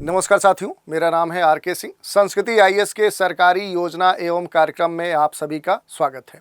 नमस्कार साथियों, मेरा नाम है आर के सिंह। संस्कृति आईएएस के सरकारी योजना एवं कार्यक्रम में आप सभी का स्वागत है।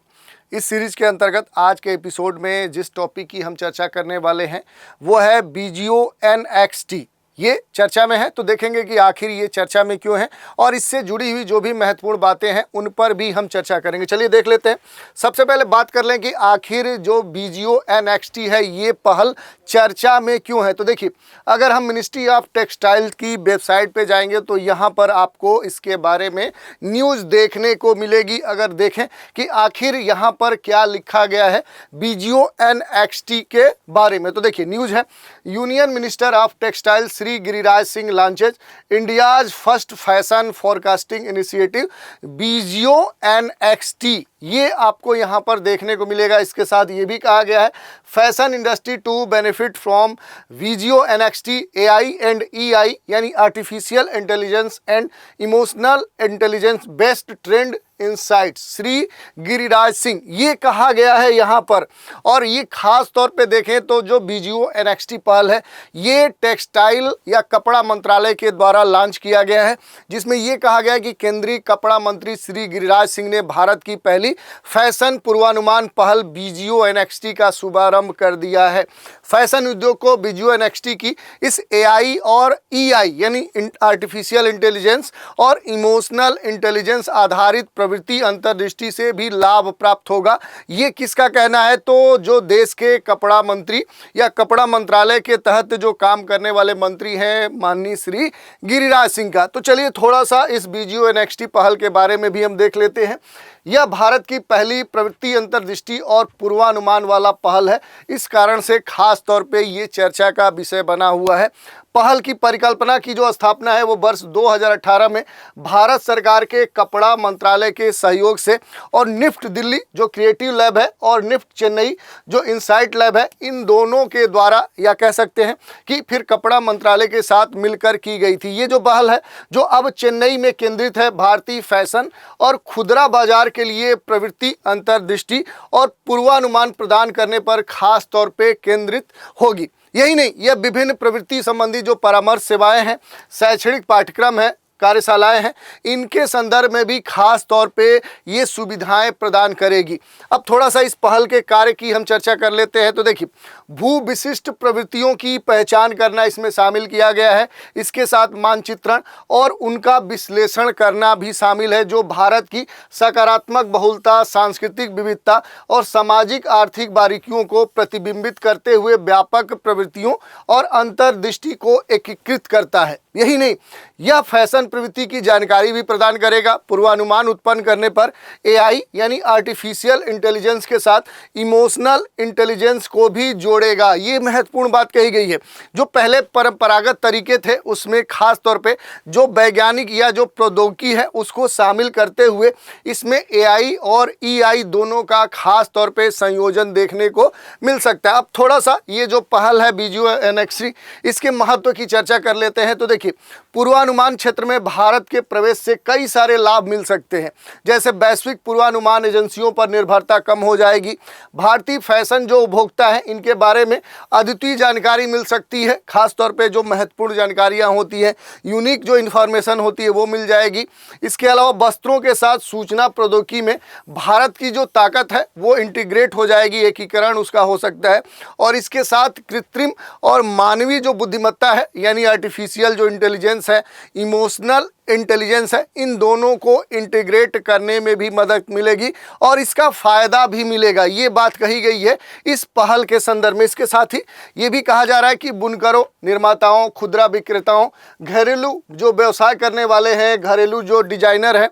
इस सीरीज के अंतर्गत आज के एपिसोड में जिस टॉपिक की हम चर्चा करने वाले हैं वो है BGO-NXT। ये चर्चा में है तो देखेंगे कि आखिर ये चर्चा में क्यों है और इससे जुड़ी हुई जो भी महत्वपूर्ण बातें हैं उन पर भी हम चर्चा करेंगे। चलिए देख लेते हैं। सबसे पहले बात कर लें कि आखिर जो BGO-NXT है ये पहल चर्चा में क्यों है। तो देखिए, अगर हम मिनिस्ट्री ऑफ टेक्सटाइल की वेबसाइट पे जाएंगे तो यहाँ पर आपको इसके बारे में न्यूज़ देखने को मिलेगी। अगर देखें कि आखिर यहाँ पर क्या लिखा गया है BGO-NXT के बारे में, तो देखिए न्यूज़ है, union minister of textile Shri Giriraj Singh launches India's first fashion forecasting initiative BGO-NXT। ये आपको यहाँ पर देखने को मिलेगा। इसके साथ ये भी कहा गया है fashion industry to benefit from BGO-NXT AI and EI यानी artificial intelligence and emotional intelligence based trend insight Shri Giriraj Singh, ये कहा गया है यहाँ पर। और ये खास तौर पे देखें तो जो BGO-NXT पहल है ये टेक्सटाइल या कपड़ा मंत्रालय के द्वारा लॉन्च किया गया है, जिसमें ये कहा गया है कि केंद्रीय कपड़ा मंत्री श्री गिरिराज सिंह ने भारत की पहली फैशन पूर्वानुमान पहल BGO-NXT का शुभारंभ कर दिया है। फैशन उद्योग को BGO-NXT की इस AI और EI यानी आर्टिफिशियल इंटेलिजेंस और इमोशनल इंटेलिजेंस आधारित प्रवृत्ति अंतर्दृष्टि से भी लाभ प्राप्त होगा। ये किसका कहना है? तो जो देश के कपड़ा मंत्री या कपड़ा मंत्रालय के तहत जो काम करने वाले मंत्री हैं माननीय श्री गिरिराज सिंह का। तो चलिए थोड़ा सा इस BGO-NXT पहल के बारे में भी हम देख लेते हैं। यह भारत की पहली प्रवृत्ति अंतर्दृष्टि और पूर्वानुमान वाला पहल है। इस कारण से खास तौर पे ये चर्चा का विषय बना हुआ है। पहल की परिकल्पना की जो स्थापना है वो वर्ष 2018 में भारत सरकार के कपड़ा मंत्रालय के सहयोग से और निफ्ट दिल्ली जो क्रिएटिव लैब है और निफ्ट चेन्नई जो इनसाइट लैब है, इन दोनों के द्वारा या कह सकते हैं कि फिर कपड़ा मंत्रालय के साथ मिलकर की गई थी। ये जो पहल है जो अब चेन्नई में केंद्रित है, भारतीय फैशन और खुदरा बाजार के लिए प्रवृत्ति अंतर्दृष्टि और पूर्वानुमान प्रदान करने पर खास तौर पे केंद्रित होगी। यही नहीं, यह विभिन्न प्रवृत्ति संबंधी जो परामर्श सेवाएं हैं, शैक्षणिक पाठ्यक्रम है, कार्यशालाएं हैं, इनके संदर्भ में भी खास तौर पे ये सुविधाएं प्रदान करेगी। अब थोड़ा सा इस पहल के कार्य की हम चर्चा कर लेते हैं। तो देखिए, भू विशिष्ट प्रवृत्तियों की पहचान करना इसमें शामिल किया गया है। इसके साथ मानचित्रण और उनका विश्लेषण करना भी शामिल है, जो भारत की सकारात्मक बहुलता, सांस्कृतिक विविधता और सामाजिक आर्थिक बारीकियों को प्रतिबिंबित करते हुए व्यापक प्रवृत्तियों और अंतर्दृष्टि को एकीकृत करता है। यही नहीं, यह फैशन प्रवृत्ति की जानकारी भी प्रदान करेगा। पूर्वानुमान उत्पन्न करने पर AI यानी आर्टिफिशियल इंटेलिजेंस के साथ इमोशनल इंटेलिजेंस को भी जोड़ेगा। ये महत्वपूर्ण बात कही गई है। जो पहले परंपरागत तरीके थे उसमें खास तौर पे जो वैज्ञानिक या जो प्रौद्योगिकी है उसको शामिल करते हुए इसमें AI और EI दोनों का खास तौर पे संयोजन देखने को मिल सकता है। अब थोड़ा सा ये जो पहल है BGO-NXT, इसके महत्व की चर्चा कर लेते हैं। तो देखिए, पूर्वानुमान क्षेत्र में भारत के प्रवेश से कई सारे लाभ मिल सकते हैं। जैसे वैश्विक पूर्वानुमान एजेंसियों पर निर्भरता कम हो जाएगी। भारतीय फैशन जो उपभोक्ता हैं इनके बारे में अद्वितीय जानकारी मिल सकती है। खास तौर पे जो महत्वपूर्ण जानकारियां होती हैं, यूनिक जो इन्फॉर्मेशन होती है वो मिल जाएगी। इसके अलावा वस्त्रों के साथ सूचना प्रौद्योगिकी में भारत की जो ताकत है वो इंटीग्रेट हो जाएगी, एकीकरण उसका हो सकता है। और इसके साथ कृत्रिम और मानवीय जो बुद्धिमत्ता है यानी आर्टिफिशियल जो इंटेलिजेंस है, इमोशनल इंटेलिजेंस है, इन दोनों को इंटीग्रेट करने में भी मदद मिलेगी और इसका फ़ायदा भी मिलेगा। ये बात कही गई है इस पहल के संदर्भ में। इसके साथ ही ये भी कहा जा रहा है कि बुनकरों, निर्माताओं, खुदरा विक्रेताओं, घरेलू जो व्यवसाय करने वाले हैं, घरेलू जो डिजाइनर है,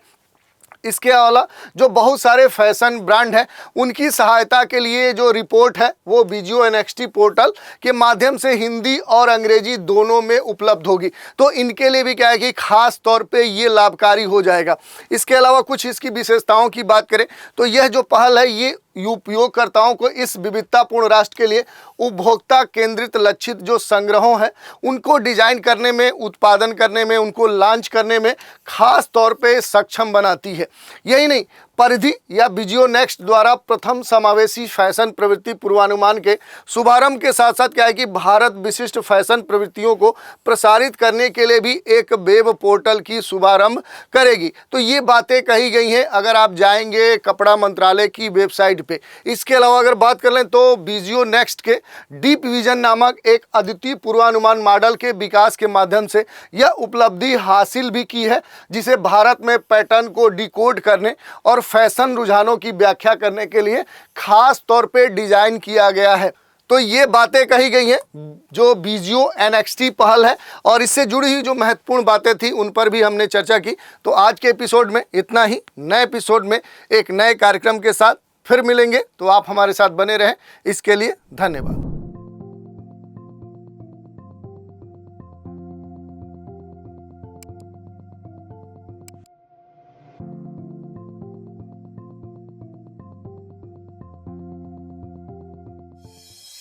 इसके अलावा जो बहुत सारे फैशन ब्रांड हैं उनकी सहायता के लिए जो रिपोर्ट है वो BGO-NXT पोर्टल के माध्यम से हिंदी और अंग्रेजी दोनों में उपलब्ध होगी। तो इनके लिए भी क्या है कि खास तौर पे ये लाभकारी हो जाएगा। इसके अलावा कुछ इसकी विशेषताओं की बात करें तो यह जो पहल है ये उपयोगकर्ताओं को इस विविधतापूर्ण राष्ट्र के लिए उपभोक्ता केंद्रित लक्षित जो संग्रहों हैं उनको डिजाइन करने में, उत्पादन करने में, उनको लॉन्च करने में खास तौर पे सक्षम बनाती है। यही नहीं, परिधि या विजियो नेक्स्ट द्वारा प्रथम समावेशी फैशन प्रवृत्ति पूर्वानुमान के शुभारंभ के साथ साथ क्या है कि भारत विशिष्ट फैशन प्रवृत्तियों को प्रसारित करने के लिए भी एक वेब पोर्टल की शुभारंभ करेगी। तो ये बातें कही गई हैं अगर आप जाएंगे कपड़ा मंत्रालय की वेबसाइट पे। इसके अलावा अगर बात कर लें तो विजियो नेक्स्ट के डीप विजन नामक एक अद्वितीय पूर्वानुमान मॉडल के विकास के माध्यम से यह उपलब्धि हासिल भी की है, जिसे भारत में पैटर्न को डिकोड करने और फैशन रुझानों की व्याख्या करने के लिए खास तौर पे डिजाइन किया गया है। तो ये बातें कही गई हैं जो विजियो NXT पहल है और इससे जुड़ी हुई जो महत्वपूर्ण बातें थी उन पर भी हमने चर्चा की। तो आज के एपिसोड में इतना ही। नए एपिसोड में एक नए कार्यक्रम के साथ फिर मिलेंगे, तो आप हमारे साथ बने रहें। इसके लिए धन्यवाद।